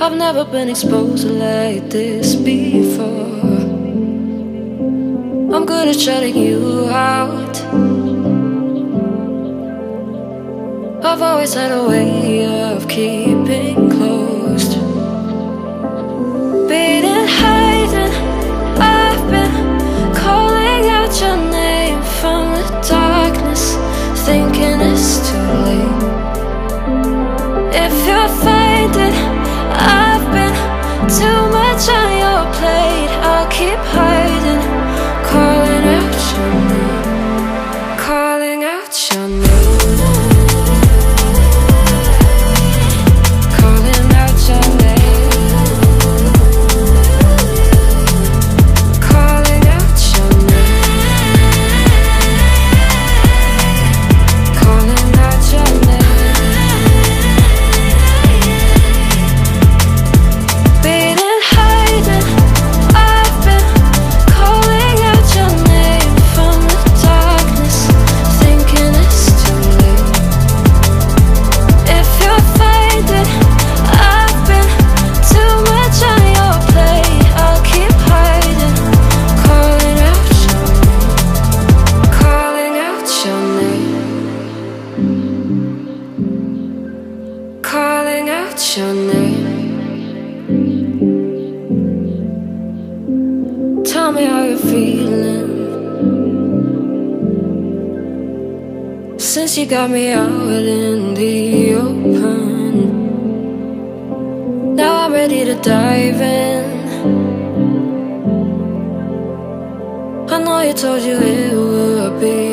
I've never been exposed like this before. I'm good at shutting you out. I've always had a way of keeping closed. Beating, hiding, I've been calling out your name from the darkness, thinking it's too late. If you're finding I've been too much on your plate, I'll keep hiding, calling out your name, calling out your name, calling out your name, calling out your name, calling out your name. Calling out your name. Tell me how you're feeling since you got me out in the open. Now I'm ready to dive in. I know you told you it would be